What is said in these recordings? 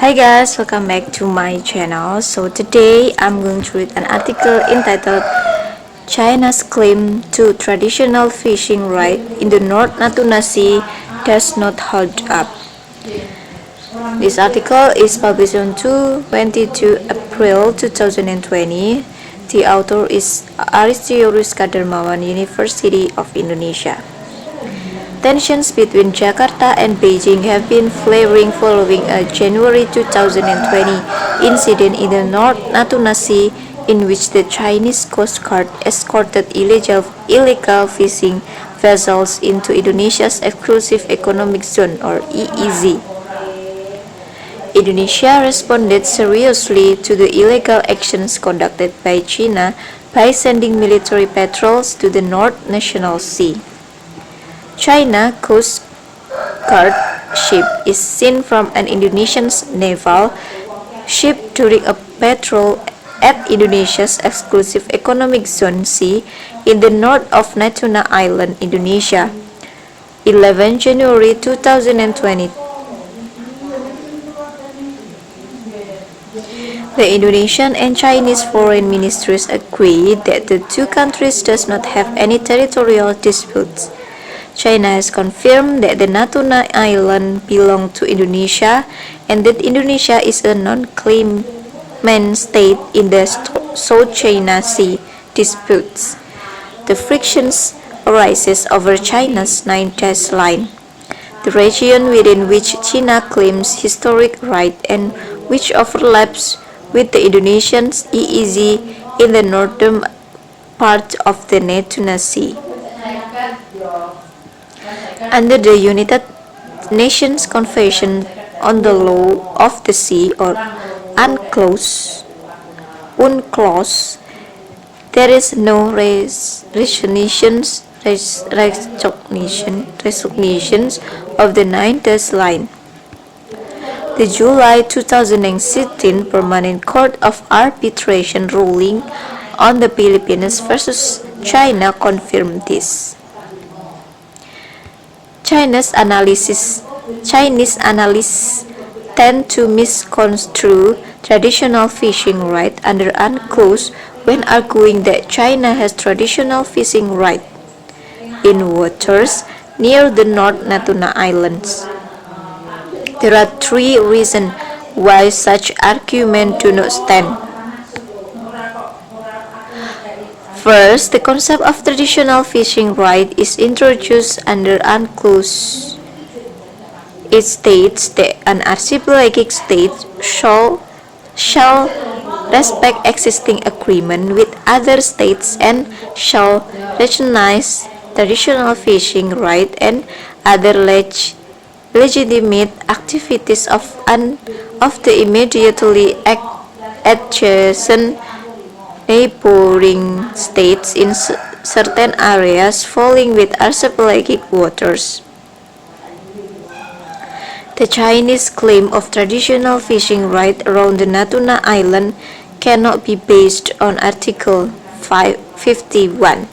Hi guys, welcome back to my channel. So today I'm going to read an article entitled China's claim to traditional fishing right in the North Natuna Sea does not hold up. This article is published on 22 April 2020. The author is Aristiorus Kadarmawan, University of Indonesia. Tensions between Jakarta and Beijing have been flaring following a January 2020 incident in the North Natuna Sea in which the Chinese Coast Guard escorted illegal fishing vessels into Indonesia's Exclusive Economic Zone or EEZ. Indonesia responded seriously to the illegal actions conducted by China by sending military patrols to the North Natuna Sea. China Coast Guard ship is seen from an Indonesian naval ship during a patrol at Indonesia's Exclusive Economic Zone Sea in the north of Natuna Island, Indonesia. 11 January 2020. The Indonesian and Chinese foreign ministries agreed that the two countries does not have any territorial disputes. China has confirmed that the Natuna Island belong to Indonesia and that Indonesia is a non-claimant state in the South China Sea disputes. The frictions arises over China's nine-dash line, the region within which China claims historic right and which overlaps with the Indonesian's EEZ in the northern part of the Natuna Sea. Under the United Nations Convention on the Law of the Sea or UNCLOS, there is no recognition of the nine-dash line. The July 2016 Permanent Court of Arbitration ruling on the Philippines versus China confirmed this. Chinese analysts tend to misconstrue traditional fishing right under UNCLOS when arguing that China has traditional fishing right in waters near the North Natuna Islands. There are three reasons why such arguments do not stand. First, the concept of traditional fishing right is introduced under UNCLOS. It states that an archipelagic state shall respect existing agreement with other states and shall recognize traditional fishing right and other legitimate activities of the immediately adjacent neighboring states in certain areas falling with archipelagic waters. The Chinese claim of traditional fishing right around the Natuna Island cannot be based on Article 51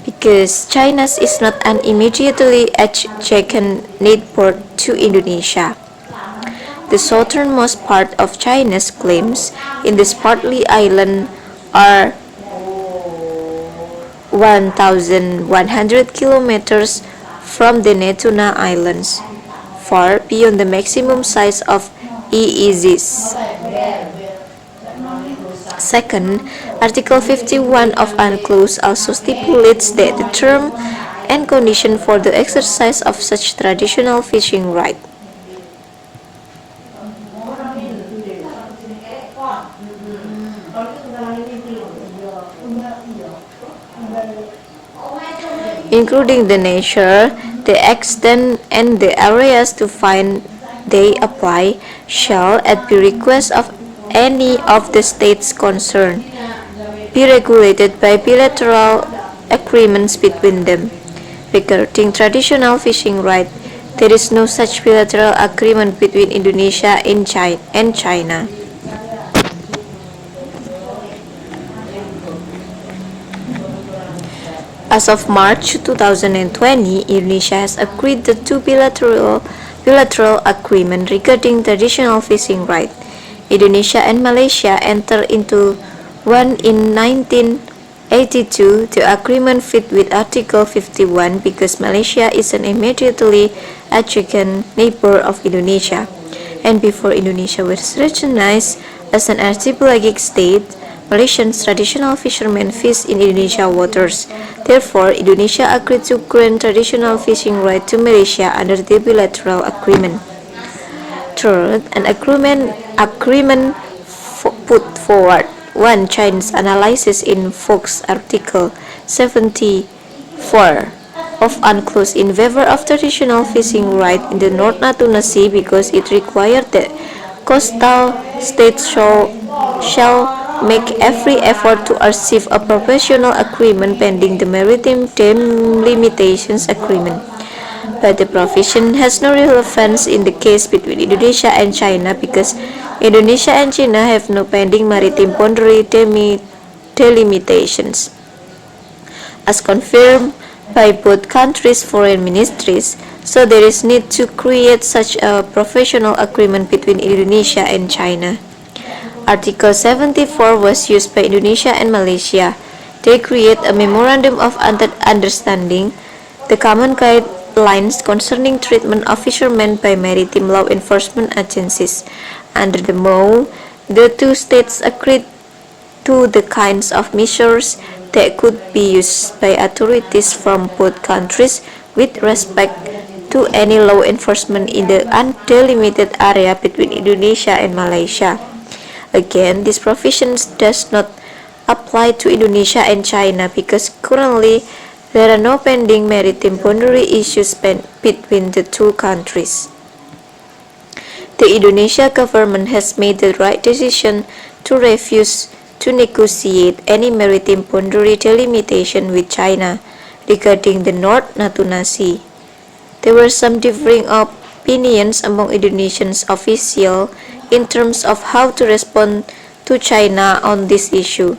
because China is not an immediately adjacent neighbor to Indonesia. The southernmost part of China's claims in the Spratly Island are 1,100 kilometers from the Natuna Islands, far beyond the maximum size of EEZs. Second, Article 51 of UNCLOS also stipulates that the term and condition for the exercise of such traditional fishing right. Including the nature, the extent, and the areas to find they apply, shall, at the request of any of the states concerned, be regulated by bilateral agreements between them. Regarding traditional fishing right, there is no such bilateral agreement between Indonesia and China. As of March 2020, Indonesia has agreed to two bilateral bilateral agreement regarding traditional fishing rights. Indonesia and Malaysia entered into one in 1982. The agreement fit with Article 51 because Malaysia is an immediately adjacent neighbor of Indonesia, and before Indonesia was recognized as an archipelagic state, Malaysian traditional fishermen fish in Indonesia waters. Therefore, Indonesia agreed to grant traditional fishing rights to Malaysia under the bilateral agreement. Third, an agreement put forward. 1. China's analysis in Fox Article 74 of UNCLOS in favor of traditional fishing rights in the North Natuna Sea because it required that coastal states shall make every effort to achieve a professional agreement pending the Maritime Delimitations Agreement. But the provision has no relevance in the case between Indonesia and China because Indonesia and China have no pending maritime boundary delimitations. As confirmed by both countries' foreign ministries, so there is need to create such a professional agreement between Indonesia and China. Article 74 was used by Indonesia and Malaysia. They create a memorandum of understanding, the common guidelines concerning treatment of fishermen by maritime law enforcement agencies. Under the MoU, the two states agreed to the kinds of measures that could be used by authorities from both countries with respect to any law enforcement in the undelimited area between Indonesia and Malaysia. Again, this provision does not apply to Indonesia and China because currently there are no pending maritime boundary issues between the two countries. The Indonesia government has made the right decision to refuse to negotiate any maritime boundary delimitation with China regarding the North Natuna Sea. There were some differing opinions among Indonesian officials in terms of how to respond to China on this issue.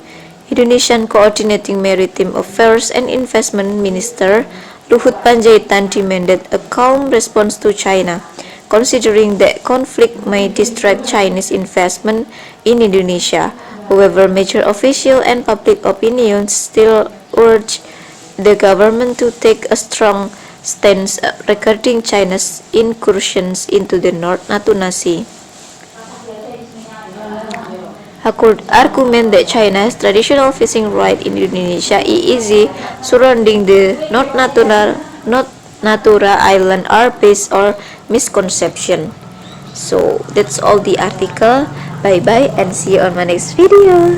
Indonesian Coordinating Maritime Affairs and Investment Minister Luhut Panjaitan demanded a calm response to China, considering that conflict may distract Chinese investment in Indonesia. However, major official and public opinion still urge the government to take a strong stance regarding China's incursions into the North Natuna Sea. Argument that China has traditional fishing rights in Indonesia is easy surrounding the North Natura Island are based on misconception. So that's all the article. Bye bye and see you on my next video.